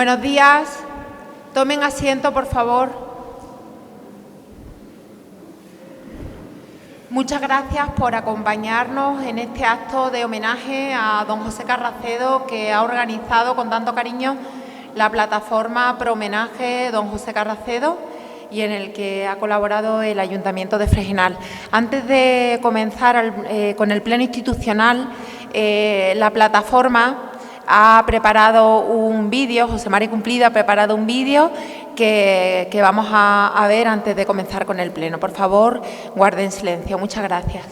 Buenos días. Tomen asiento, por favor. Muchas gracias por acompañarnos en este acto de homenaje a don José Carracedo que ha organizado con tanto cariño la plataforma Pro Homenaje Don José Carracedo y en el que ha colaborado el Ayuntamiento de Fregenal. Antes de comenzar con el pleno institucional, la plataforma ha preparado un vídeo, José Mari Cumplido ha preparado un vídeo que vamos a ver antes de comenzar con el pleno. Por favor, guarden silencio. Muchas gracias.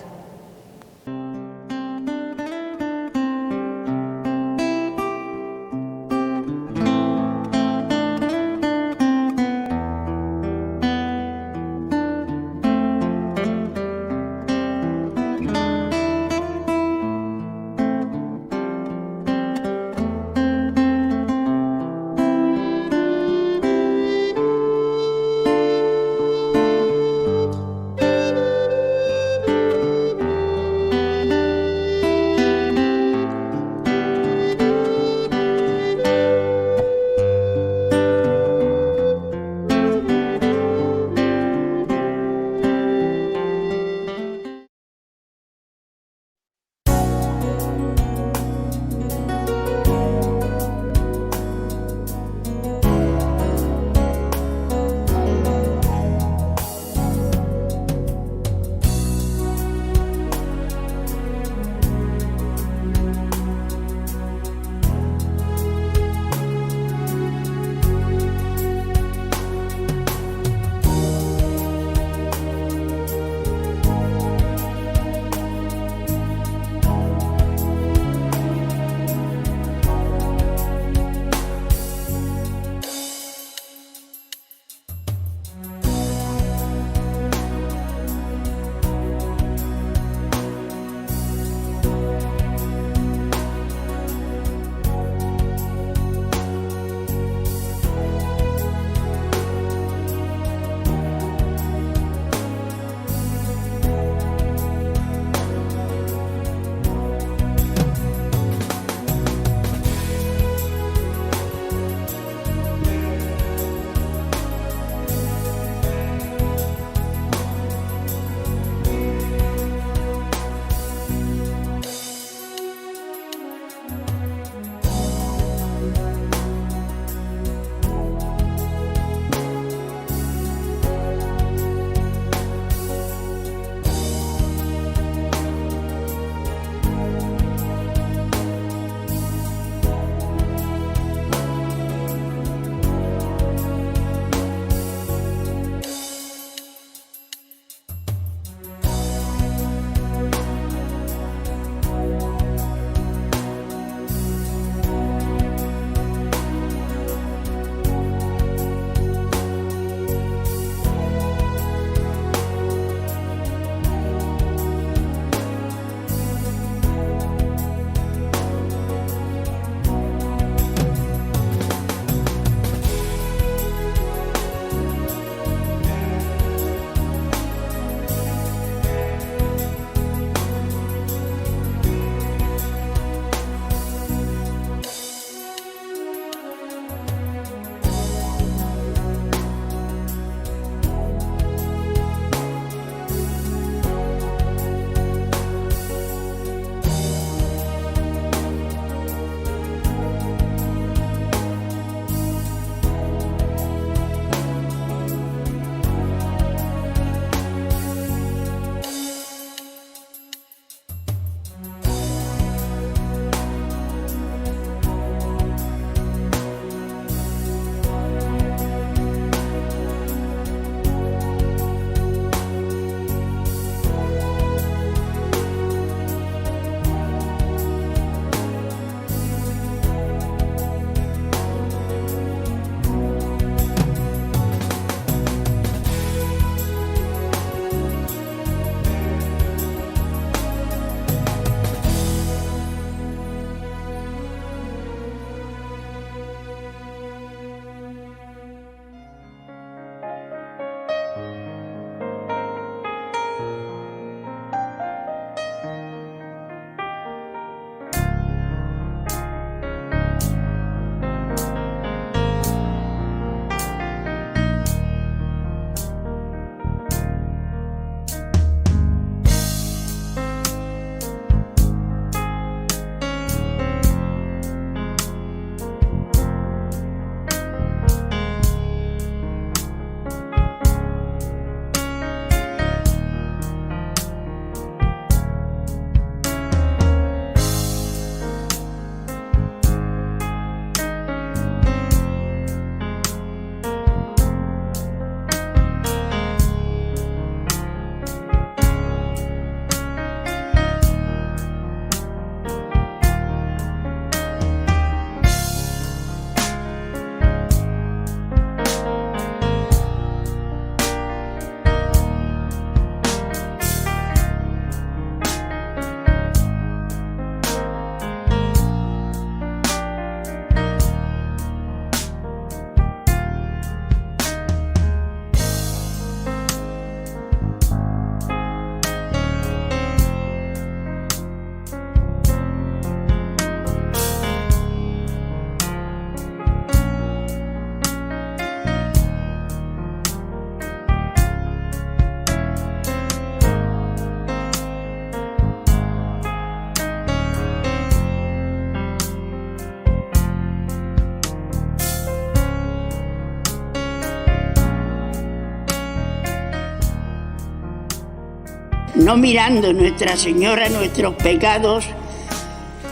no mirando Nuestra Señora nuestros pecados,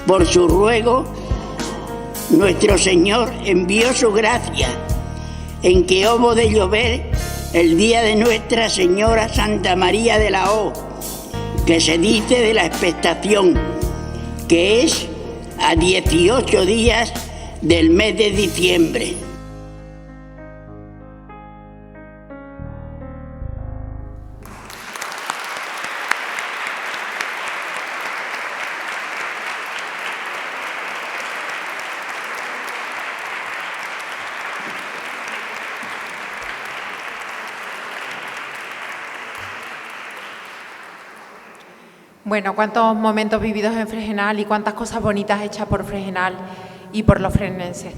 por su ruego, nuestro Señor envió su gracia, en que hubo de llover el día de Nuestra Señora Santa María de la O, que se dice de la expectación, que es a 18 días del mes de diciembre. Bueno, cuántos momentos vividos en Fregenal y cuántas cosas bonitas hechas por Fregenal y por los fregenenses.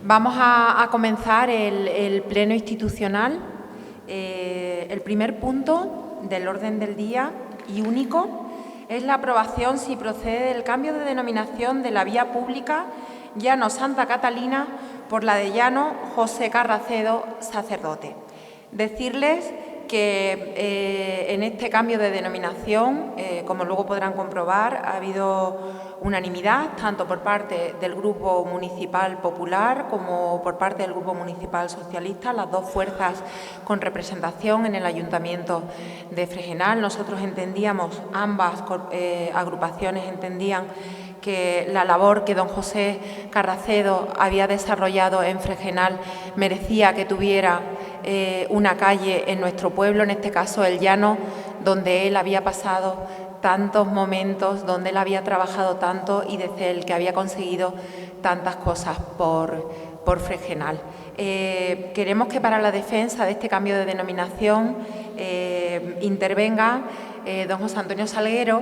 Vamos a comenzar el pleno institucional. El primer punto del orden del día y único es la aprobación, si procede, del cambio de denominación de la vía pública Llano Santa Catalina por la de Llano José Carracedo, sacerdote. Decirles que en este cambio de denominación, como luego podrán comprobar, ha habido unanimidad tanto por parte del Grupo Municipal Popular como por parte del Grupo Municipal Socialista, las dos fuerzas con representación en el Ayuntamiento de Fregenal. Nosotros entendíamos, ambas agrupaciones entendían que la labor que don José Carracedo había desarrollado en Fregenal merecía que tuviera una calle en nuestro pueblo, en este caso el Llano, donde él había pasado tantos momentos, donde él había trabajado tanto y desde el que había conseguido tantas cosas por Fregenal. Queremos que para la defensa de este cambio de denominación intervenga don José Antonio Salguero,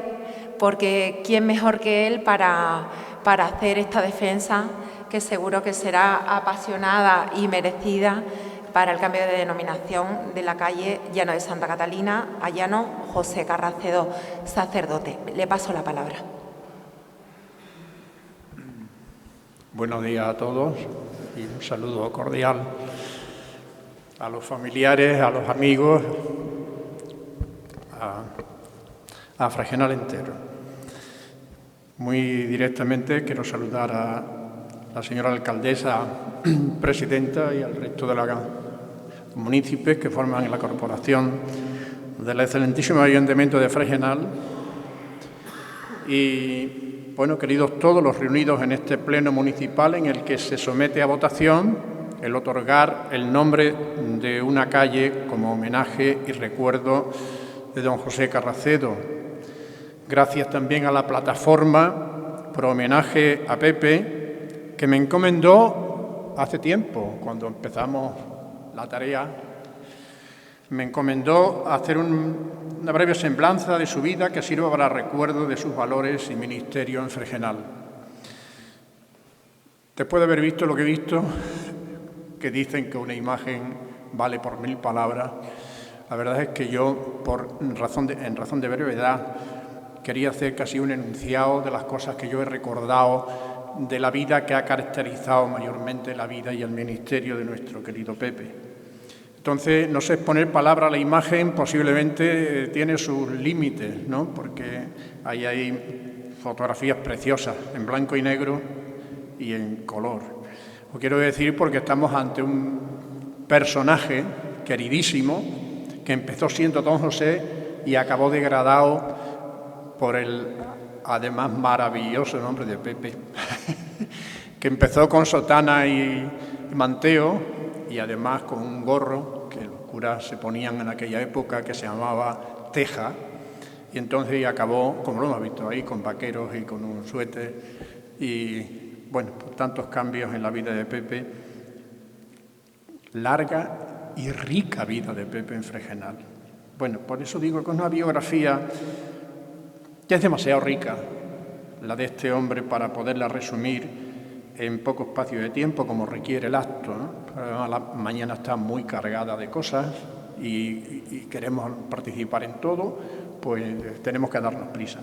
porque quién mejor que él para hacer esta defensa, que seguro que será apasionada y merecida, para el cambio de denominación de la calle Llano de Santa Catalina a Llano José Carracedo, sacerdote. Le paso la palabra. Buenos días a todos y un saludo cordial a los familiares, a los amigos, a Fregenal entero. Muy directamente quiero saludar a la señora alcaldesa presidenta y al resto de los municipios que forman la corporación del excelentísimo Ayuntamiento de Fregenal. Y, bueno, queridos todos los reunidos en este pleno municipal en el que se somete a votación el otorgar el nombre de una calle como homenaje y recuerdo de don José Carracedo. Gracias también a la plataforma Pro Homenaje a Pepe, que me encomendó hace tiempo, cuando empezamos la tarea, me encomendó hacer una breve semblanza de su vida que sirva para recuerdo de sus valores y ministerio en Fregenal. Después de haber visto lo que he visto, que dicen que una imagen vale por 1000 palabras, la verdad es que yo, en razón de brevedad, quería hacer casi un enunciado de las cosas que yo he recordado de la vida que ha caracterizado mayormente la vida y el ministerio de nuestro querido Pepe. Entonces, no sé, poner palabra a la imagen posiblemente tiene sus límites, ¿no? Porque ahí hay fotografías preciosas, en blanco y negro y en color. Lo quiero decir porque estamos ante un personaje queridísimo que empezó siendo don José y acabó degradado por el además maravilloso nombre de Pepe, que empezó con sotana y manteo y además con un gorro que los curas se ponían en aquella época que se llamaba teja, y entonces acabó, como lo hemos visto ahí, con vaqueros y con un suéter y, bueno, por tantos cambios en la vida de Pepe. Larga y rica vida de Pepe en Fregenal. Bueno, por eso digo que es una biografía que es demasiado rica, la de este hombre, para poderla resumir en poco espacio de tiempo, como requiere el acto, ¿no? La mañana está muy cargada de cosas y queremos participar en todo, pues tenemos que darnos prisa.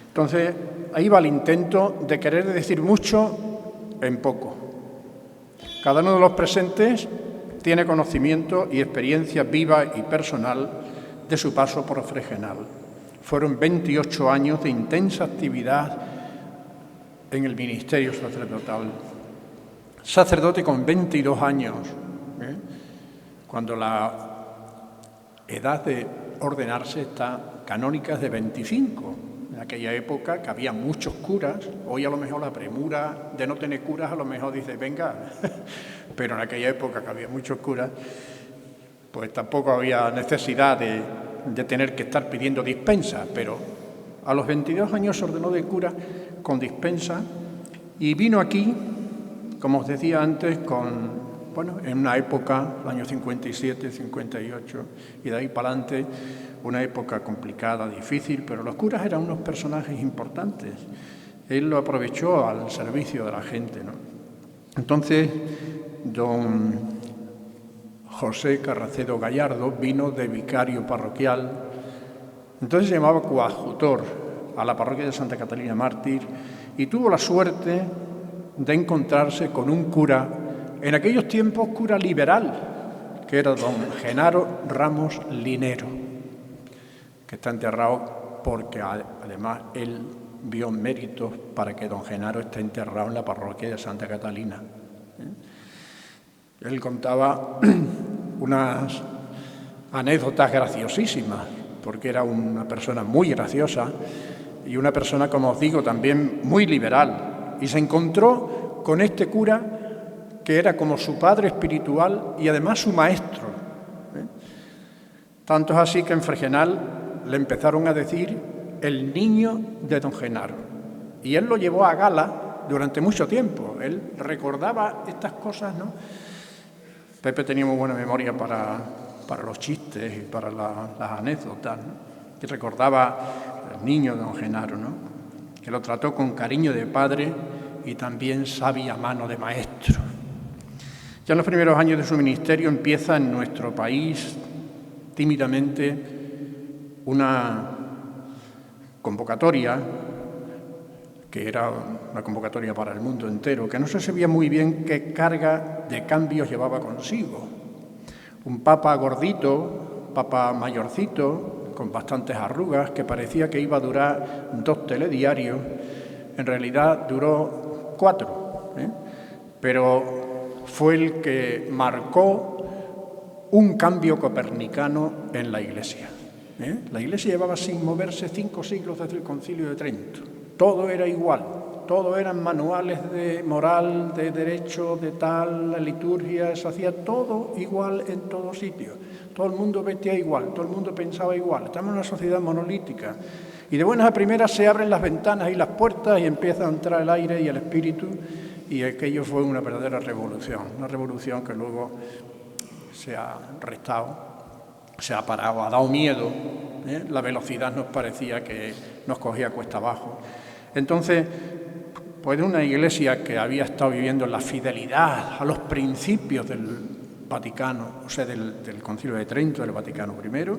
Entonces, ahí va el intento de querer decir mucho en poco. Cada uno de los presentes tiene conocimiento y experiencia viva y personal de su paso por Fregenal. Fueron 28 años de intensa actividad en el ministerio sacerdotal. Sacerdote con 22 años, cuando la edad de ordenarse está canónica es de 25. En aquella época que había muchos curas, hoy a lo mejor la premura de no tener curas a lo mejor dice, venga, pero en aquella época que había muchos curas, pues tampoco había necesidad de tener que estar pidiendo dispensa, pero a los 22 años se ordenó de cura con dispensa y vino aquí, como os decía antes, en una época, el año 57, 58, y de ahí para adelante, una época complicada, difícil, pero los curas eran unos personajes importantes. Él lo aprovechó al servicio de la gente, ¿no? Entonces, don José Carracedo Gallardo vino de vicario parroquial, entonces se llamaba coadjutor a la parroquia de Santa Catalina Mártir y tuvo la suerte de encontrarse con un cura, en aquellos tiempos cura liberal, que era don Genaro Ramos Linero, que está enterrado porque además él vio méritos para que don Genaro esté enterrado en la parroquia de Santa Catalina. Él contaba unas anécdotas graciosísimas, porque era una persona muy graciosa y una persona, como os digo, también muy liberal. Y se encontró con este cura que era como su padre espiritual y además su maestro. Tanto es así que en Fregenal le empezaron a decir el niño de don Genaro. Y él lo llevó a gala durante mucho tiempo. Él recordaba estas cosas, ¿no? Pepe tenía muy buena memoria para los chistes y para las anécdotas, ¿no? Y recordaba al niño de don Genaro, ¿no? Que lo trató con cariño de padre y también sabia mano de maestro. Ya en los primeros años de su ministerio empieza en nuestro país tímidamente una convocatoria, que era una convocatoria para el mundo entero, que no se sabía muy bien qué carga de cambios llevaba consigo. Un papa gordito, papa mayorcito, con bastantes arrugas, que parecía que iba a durar 2 telediarios, en realidad duró 4, pero fue el que marcó un cambio copernicano en la Iglesia. La Iglesia llevaba sin moverse 5 siglos desde el Concilio de Trento. Todo era igual, todo eran manuales de moral, de derecho, de tal, la liturgia, se hacía todo igual en todos sitios. Todo el mundo vestía igual, todo el mundo pensaba igual. Estamos en una sociedad monolítica. Y de buenas a primeras se abren las ventanas y las puertas y empieza a entrar el aire y el espíritu. Y aquello fue una verdadera revolución. Una revolución que luego se ha restado, se ha parado, ha dado miedo. La velocidad nos parecía que nos cogía cuesta abajo. Entonces, pues una iglesia que había estado viviendo la fidelidad a los principios del Vaticano, o sea, del Concilio de Trento, del Vaticano I,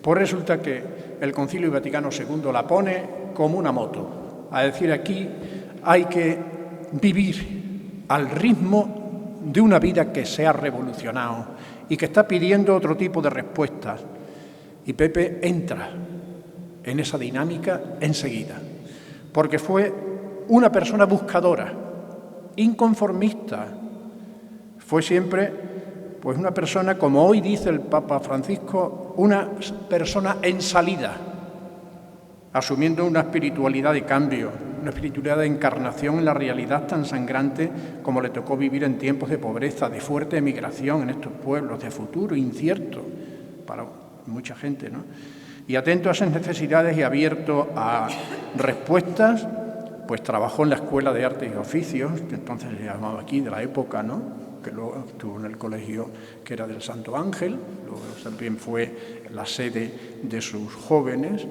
pues resulta que el Concilio Vaticano II la pone como una moto. A decir, aquí hay que vivir al ritmo de una vida que se ha revolucionado y que está pidiendo otro tipo de respuestas. Y Pepe entra en esa dinámica enseguida, porque fue una persona buscadora, inconformista. Fue siempre, pues, una persona, como hoy dice el Papa Francisco, una persona en salida, asumiendo una espiritualidad de cambio, una espiritualidad de encarnación en la realidad tan sangrante como le tocó vivir en tiempos de pobreza, de fuerte emigración en estos pueblos, de futuro incierto para mucha gente, ¿no? Y atento a esas necesidades y abierto a respuestas, pues trabajó en la Escuela de Artes y Oficios, que entonces se llamaba aquí, de la época, ¿no? Que luego estuvo en el colegio que era del Santo Ángel, luego también fue la sede de sus jóvenes.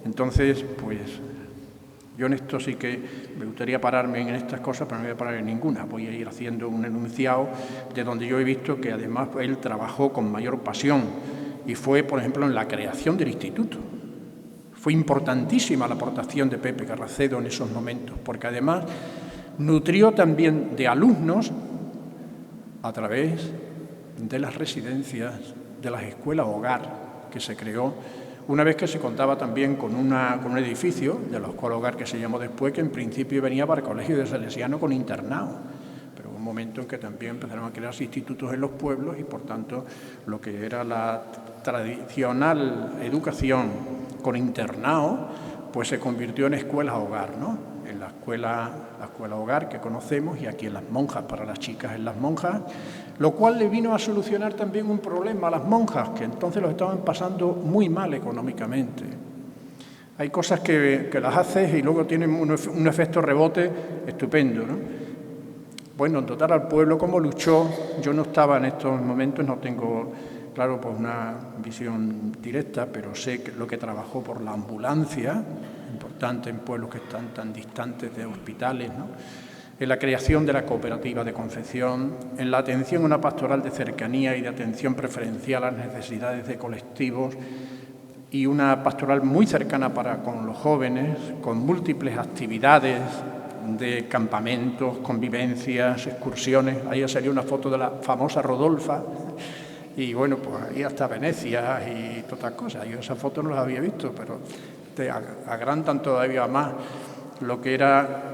Entonces, pues, yo en esto sí que me gustaría pararme en estas cosas, pero no me voy a parar en ninguna. Voy a ir haciendo un enunciado de donde yo he visto que además él trabajó con mayor pasión y fue, por ejemplo, en la creación del instituto. Fue importantísima la aportación de Pepe Carracedo en esos momentos, porque además nutrió también de alumnos a través de las residencias, de las escuelas hogar que se creó Una vez que se contaba también con un edificio de la Escuela Hogar, que se llamó después, que en principio venía para el colegio de Salesianos con internado. Pero hubo un momento en que también empezaron a crearse institutos en los pueblos y, por tanto, lo que era la tradicional educación con internado, pues se convirtió en escuela hogar, ¿no? En la escuela hogar que conocemos, y aquí en las monjas, para las chicas en las monjas, lo cual le vino a solucionar también un problema a las monjas, que entonces lo estaban pasando muy mal económicamente. Hay cosas que las haces y luego tienen un efecto rebote estupendo, ¿no? Bueno, dotar al pueblo, ¿cómo luchó? Yo no estaba en estos momentos, no tengo, claro, pues una visión directa, pero sé lo que trabajó por la ambulancia, importante en pueblos que están tan distantes de hospitales, ¿no? En la creación de la cooperativa de confección, en la atención a una pastoral de cercanía y de atención preferencial a las necesidades de colectivos y una pastoral muy cercana con los jóvenes, con múltiples actividades de campamentos, convivencias, excursiones. Ahí salió una foto de la famosa Rodolfa y bueno, pues ahí hasta Venecia y todas estas cosas. Yo esas fotos no las había visto, pero te agrandan todavía más lo que era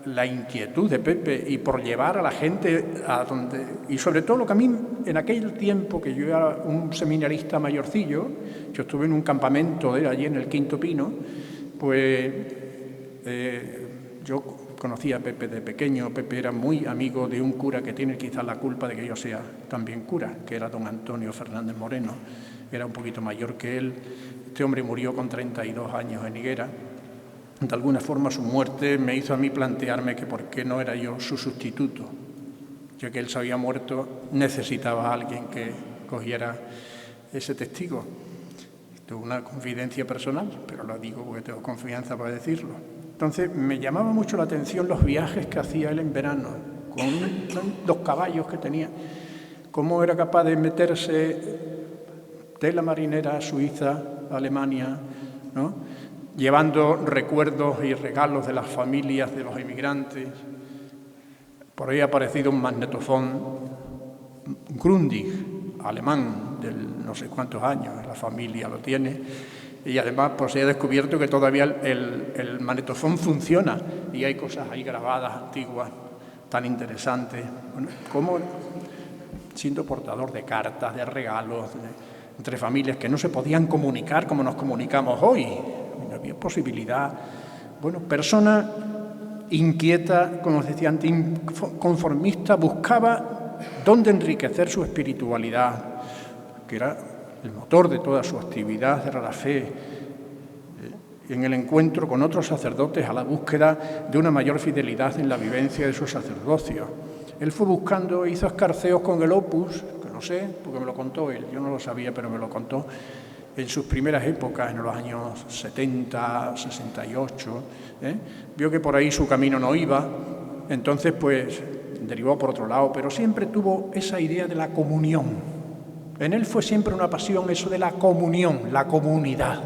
la inquietud de Pepe y por llevar a la gente a donde... Y sobre todo lo que a mí, en aquel tiempo que yo era un seminarista mayorcillo, yo estuve en un campamento de allí en el Quinto Pino, pues yo conocía a Pepe de pequeño. Pepe era muy amigo de un cura que tiene quizás la culpa de que yo sea también cura, que era don Antonio Fernández Moreno. Era un poquito mayor que él. Este hombre murió con 32 años en Higuera. De alguna forma su muerte me hizo a mí plantearme que por qué no era yo su sustituto. Ya que él se había muerto, necesitaba a alguien que cogiera ese testigo. Esto es una confidencia personal, pero lo digo porque tengo confianza para decirlo. Entonces me llamaba mucho la atención los viajes que hacía él en verano, con los caballos que tenía, cómo era capaz de meterse de la marinera a Suiza, a Alemania, ¿no?, llevando recuerdos y regalos de las familias de los inmigrantes. Por ahí ha aparecido un magnetofón Grundig, alemán, del no sé cuántos años, la familia lo tiene, y además pues se ha descubierto que todavía el magnetofón funciona y hay cosas ahí grabadas antiguas tan interesantes. Bueno, como siendo portador de cartas, de regalos, entre familias que no se podían comunicar como nos comunicamos hoy. No había posibilidad. Bueno, persona inquieta, como os decía antes, conformista, buscaba dónde enriquecer su espiritualidad, que era el motor de toda su actividad, era la fe, en el encuentro con otros sacerdotes, a la búsqueda de una mayor fidelidad en la vivencia de su sacerdocio. Él fue buscando, hizo escarceos con el Opus, que lo sé, porque me lo contó él, yo no lo sabía, pero me lo contó, en sus primeras épocas, en los años 70, 68, vio que por ahí su camino no iba, entonces pues derivó por otro lado, pero siempre tuvo esa idea de la comunión. En él fue siempre una pasión eso de la comunión, la comunidad.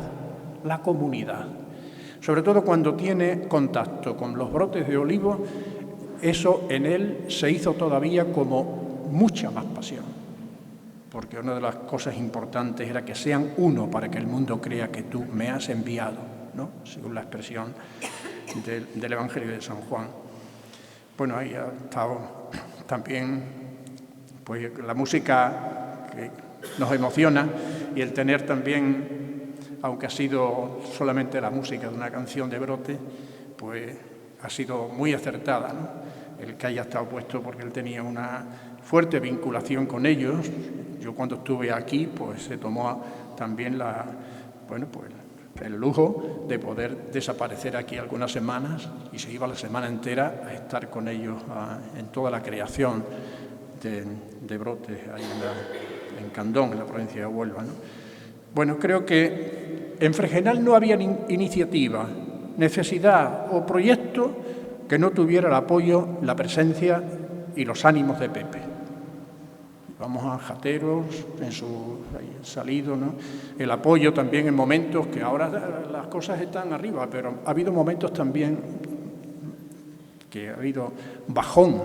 Sobre todo cuando tiene contacto con los brotes de olivo, eso en él se hizo todavía como mucha más pasión. Porque una de las cosas importantes era que sean uno para que el mundo crea que tú me has enviado, ¿no?, según la expresión del Evangelio de San Juan. Bueno, ahí ha estado también pues, la música que nos emociona y el tener también, aunque ha sido solamente la música de una canción de Brote, pues ha sido muy acertada, ¿no?, el que haya estado puesto, porque él tenía una fuerte vinculación con ellos. Yo cuando estuve aquí, pues se tomó también el lujo de poder desaparecer aquí algunas semanas y se iba la semana entera a estar con ellos en toda la creación de Brotes, ahí en Candón, en la provincia de Huelva, ¿no? Bueno, creo que en Fregenal no había iniciativa, necesidad o proyecto que no tuviera el apoyo, la presencia y los ánimos de Pepe. Vamos a Jateros, en su salido, ¿no?, el apoyo también en momentos que ahora las cosas están arriba, pero ha habido momentos también que ha habido bajón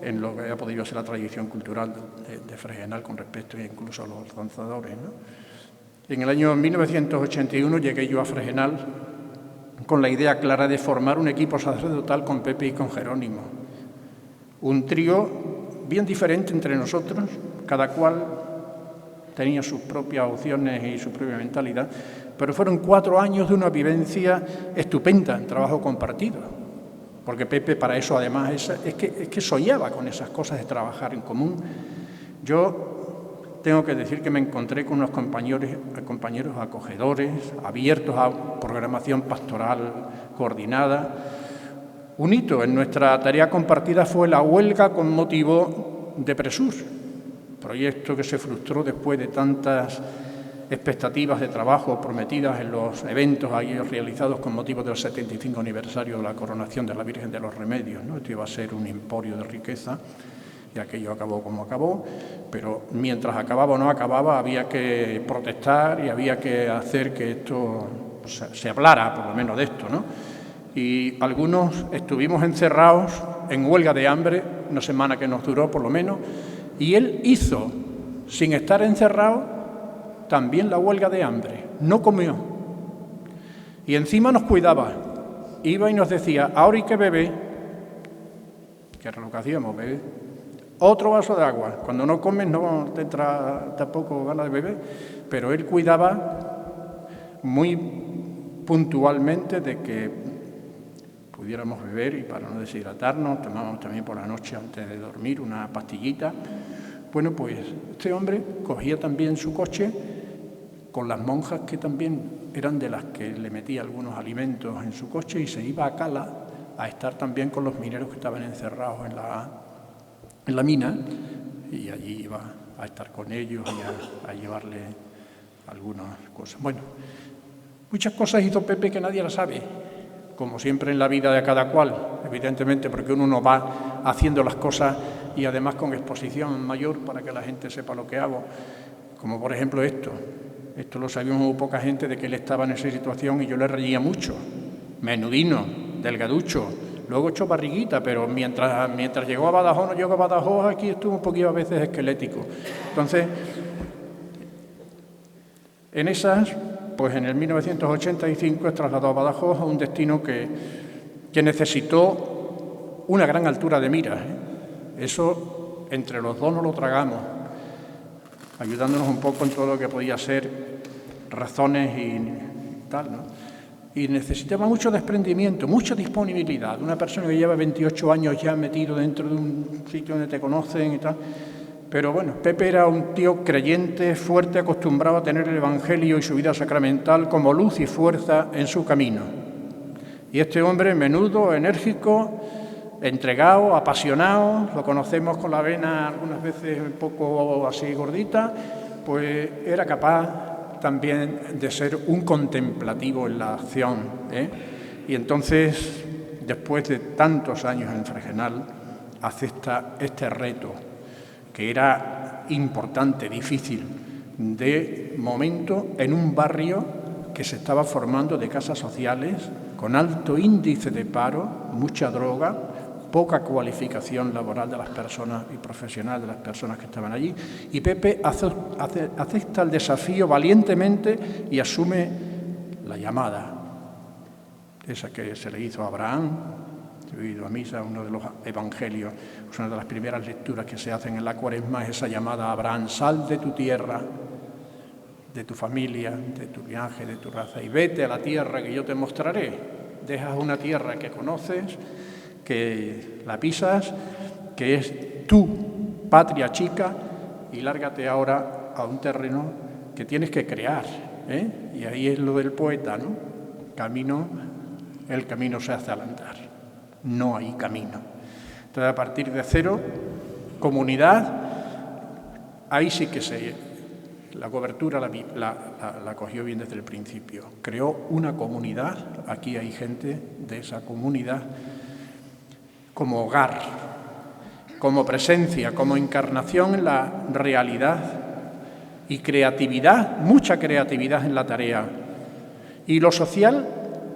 en lo que ha podido ser la tradición cultural de Fregenal con respecto incluso a los danzadores, ¿no? En el año 1981 llegué yo a Fregenal con la idea clara de formar un equipo sacerdotal con Pepe y con Jerónimo. Un trío bien diferente entre nosotros, cada cual tenía sus propias opciones y su propia mentalidad, pero fueron 4 años de una vivencia estupenda en trabajo compartido, porque Pepe para eso además es que soñaba con esas cosas de trabajar en común. Yo tengo que decir que me encontré con unos compañeros acogedores, abiertos a programación pastoral coordinada. Un hito en nuestra tarea compartida fue la huelga con motivo de Presur, proyecto que se frustró después de tantas expectativas de trabajo prometidas en los eventos ahí realizados con motivo del 75 aniversario de la coronación de la Virgen de los Remedios, ¿no? Esto iba a ser un emporio de riqueza y aquello acabó como acabó, pero mientras acababa o no acababa había que protestar y había que hacer que esto se hablara por lo menos de esto, ¿no? Y algunos estuvimos encerrados en huelga de hambre, una semana que nos duró por lo menos, y él hizo, sin estar encerrado, también la huelga de hambre, no comió. Y encima nos cuidaba, iba y nos decía, ahora hay que beber, que era lo que hacíamos, beber. Otro vaso de agua, cuando no comes no te entra tampoco ganas de beber, pero él cuidaba muy puntualmente de que pudiéramos beber y para no deshidratarnos, tomábamos también por la noche antes de dormir una pastillita. Bueno, pues este hombre cogía también su coche con las monjas que también eran de las que le metía algunos alimentos en su coche y se iba a Cala a estar también con los mineros que estaban encerrados en la mina y allí iba a estar con ellos y a llevarle algunas cosas. Bueno, muchas cosas hizo Pepe que nadie las sabe, como siempre en la vida de cada cual, evidentemente porque uno no va haciendo las cosas y además con exposición mayor para que la gente sepa lo que hago, como por ejemplo esto lo sabíamos muy poca gente de que él estaba en esa situación y yo le reía mucho, menudino, delgaducho, luego echó barriguita, pero mientras llegó a Badajoz, no llegó a Badajoz, aquí estuvo un poquito a veces esquelético. Entonces, en esas, pues en el 1985 es trasladado a Badajoz a un destino que necesitó una gran altura de mira. Eso entre los dos no lo tragamos, ayudándonos un poco en todo lo que podía ser razones y tal, ¿no? Y necesitaba mucho desprendimiento, mucha disponibilidad. Una persona que lleva 28 años ya metido dentro de un sitio donde te conocen y tal. Pero bueno, Pepe era un tío creyente, fuerte, acostumbrado a tener el Evangelio y su vida sacramental como luz y fuerza en su camino. Y este hombre, menudo, enérgico, entregado, apasionado, lo conocemos con la vena algunas veces un poco así gordita, pues era capaz también de ser un contemplativo en la acción, Y entonces, después de tantos años en Fregenal, acepta este reto, que era importante, difícil, de momento en un barrio que se estaba formando de casas sociales, con alto índice de paro, mucha droga, poca cualificación laboral de las personas y profesional de las personas que estaban allí. Y Pepe acepta el desafío valientemente y asume la llamada, esa que se le hizo a Abraham. He ido a misa, uno de los evangelios, es una de las primeras lecturas que se hacen en la Cuaresma, es esa llamada a Abraham: sal de tu tierra, de tu familia, de tu linaje, de tu raza, y vete a la tierra que yo te mostraré. Dejas una tierra que conoces, que la pisas, que es tu patria chica, y lárgate ahora a un terreno que tienes que crear, Y ahí es lo del poeta, ¿no? El camino se hace al andar, no hay camino. Entonces, a partir de cero, comunidad, ahí sí que la cobertura la cogió bien desde el principio. Creó una comunidad, aquí hay gente de esa comunidad, como hogar, como presencia, como encarnación en la realidad y creatividad, mucha creatividad en la tarea. Y lo social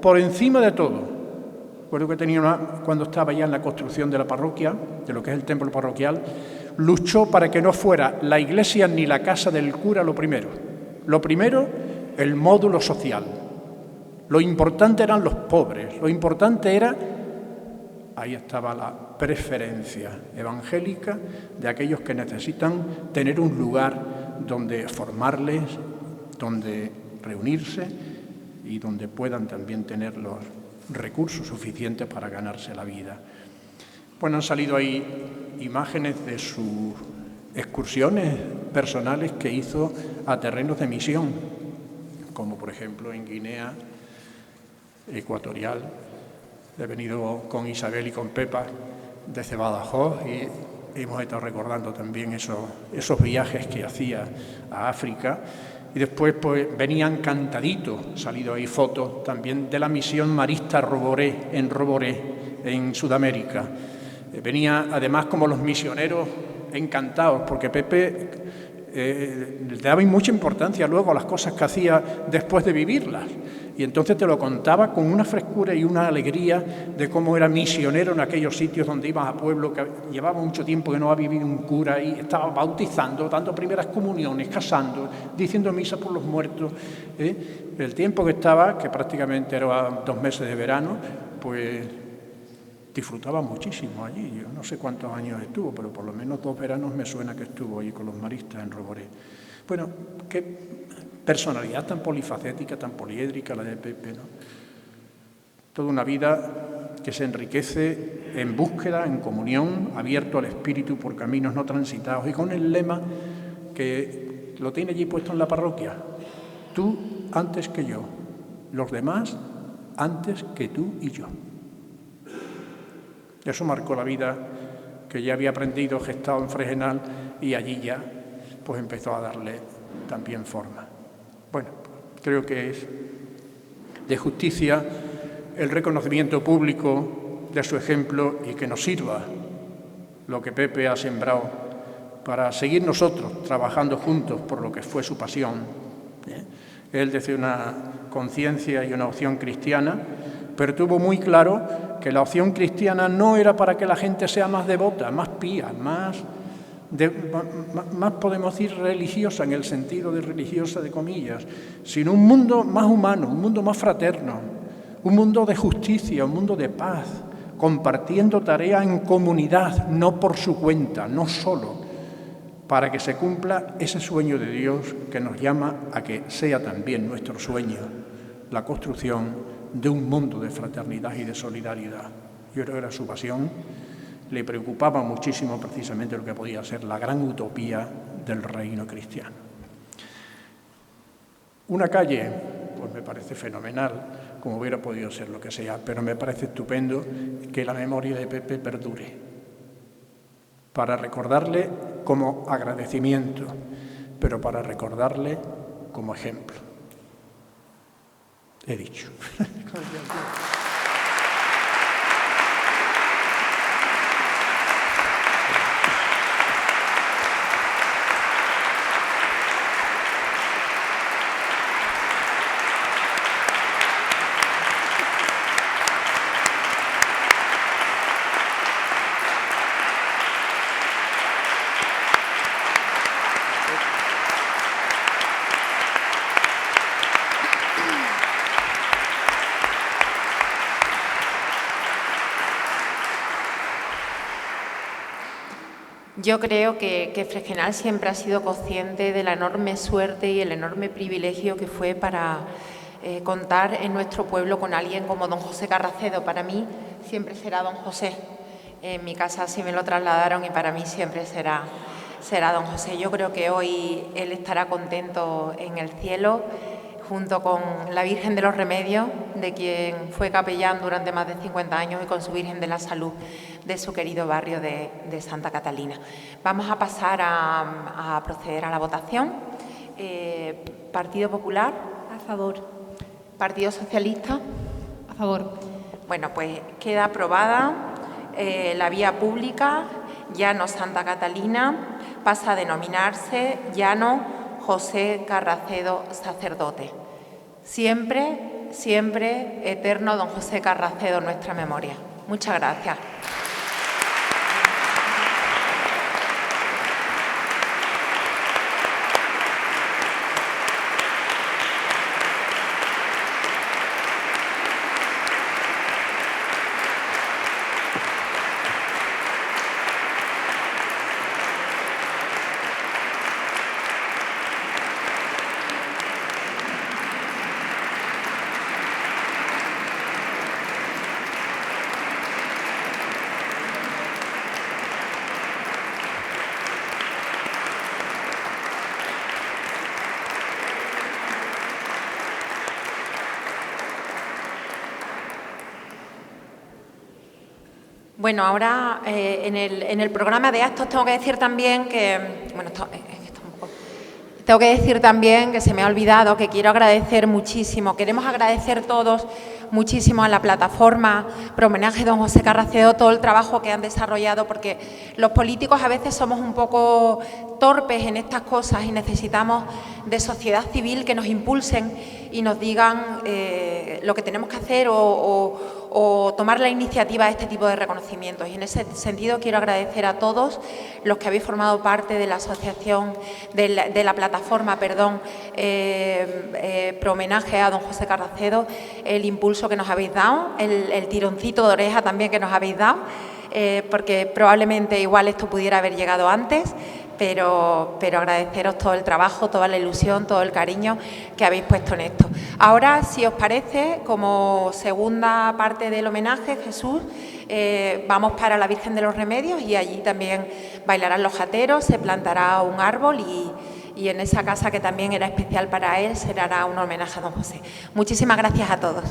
por encima de todo. Recuerdo que cuando estaba ya en la construcción de la parroquia, de lo que es el templo parroquial, luchó para que no fuera la iglesia ni la casa del cura lo primero. Lo primero, el módulo social. Lo importante eran los pobres, lo importante era, ahí estaba la preferencia evangélica de aquellos que necesitan tener un lugar donde formarles, donde reunirse y donde puedan también tener los recursos suficientes para ganarse la vida. Bueno, han salido ahí imágenes de sus excursiones personales que hizo a terrenos de misión, como por ejemplo en Guinea Ecuatorial. He venido con Isabel y con Pepa desde Badajoz y hemos estado recordando también esos viajes que hacía a África. Y después pues venían cantaditos, salido ahí fotos también de la misión marista Roboré, en Sudamérica. Venía además como los misioneros encantados, porque Pepe le daba mucha importancia luego a las cosas que hacía después de vivirlas. Y entonces te lo contaba con una frescura y una alegría de cómo era misionero en aquellos sitios donde ibas a pueblo, que llevaba mucho tiempo que no había vivido un cura y estaba bautizando, dando primeras comuniones, casando, diciendo misa por los muertos. El tiempo que estaba, que prácticamente era 2 meses de verano, pues disfrutaba muchísimo allí. Yo no sé cuántos años estuvo, pero por lo menos 2 veranos me suena que estuvo allí con los maristas en Roboré. Bueno, qué personalidad tan polifacética, tan poliédrica la de Pepe, ¿no? Toda una vida que se enriquece en búsqueda, en comunión, abierto al espíritu por caminos no transitados y con el lema que lo tiene allí puesto en la parroquia: tú antes que yo, los demás antes que tú y yo. Eso marcó la vida que ya había aprendido, gestado en Fregenal, y allí ya pues empezó a darle también forma. Bueno, creo que es de justicia el reconocimiento público de su ejemplo y que nos sirva lo que Pepe ha sembrado para seguir nosotros trabajando juntos por lo que fue su pasión. Él desde una conciencia y una opción cristiana, pero tuvo muy claro que la opción cristiana no era para que la gente sea más devota, más pía, más podemos decir religiosa, en el sentido de religiosa de comillas, sino un mundo más humano, un mundo más fraterno, un mundo de justicia, un mundo de paz, compartiendo tareas en comunidad, no por su cuenta, no solo, para que se cumpla ese sueño de Dios que nos llama a que sea también nuestro sueño, la construcción de un mundo de fraternidad y de solidaridad. Yo creo que era su pasión. Le preocupaba muchísimo precisamente lo que podía ser la gran utopía del reino cristiano. Una calle, pues me parece fenomenal, como hubiera podido ser lo que sea, pero me parece estupendo que la memoria de Pepe perdure, para recordarle como agradecimiento, pero para recordarle como ejemplo. He dicho. Yo creo que Fregenal siempre ha sido consciente de la enorme suerte y el enorme privilegio que fue para contar en nuestro pueblo con alguien como don José Carracedo. Para mí siempre será don José. En mi casa sí me lo trasladaron y para mí siempre será don José. Yo creo que hoy él estará contento en el cielo, junto con la Virgen de los Remedios, de quien fue capellán durante más de 50 años, y con su Virgen de la Salud de su querido barrio de Santa Catalina. Vamos a pasar a proceder a la votación. Partido Popular. A favor. Partido Socialista. A favor. Bueno, pues queda aprobada la vía pública Llano Santa Catalina, pasa a denominarse Llano José Carracedo Sacerdote. Siempre, siempre eterno don José Carracedo en nuestra memoria. Muchas gracias. Bueno, ahora en el programa de actos tengo que decir también que, bueno, tengo que decir también que se me ha olvidado que quiero agradecer muchísimo, queremos agradecer todos muchísimo a la plataforma Pro Homenaje Don José Carracedo todo el trabajo que han desarrollado, porque los políticos a veces somos un poco torpes en estas cosas y necesitamos de sociedad civil que nos impulsen y nos digan lo que tenemos que hacer o tomar la iniciativa a este tipo de reconocimientos. Y en ese sentido quiero agradecer a todos los que habéis formado parte de la asociación, de la plataforma, Pro Homenaje a Don José Carracedo, el impulso que nos habéis dado, el tironcito de oreja también que nos habéis dado, porque probablemente igual esto pudiera haber llegado antes, pero agradeceros todo el trabajo, toda la ilusión, todo el cariño que habéis puesto en esto. Ahora, si os parece, como segunda parte del homenaje, Jesús, vamos para la Virgen de los Remedios y allí también bailarán los jateros, se plantará un árbol y en esa casa que también era especial para él se hará un homenaje a Don José. Muchísimas gracias a todos.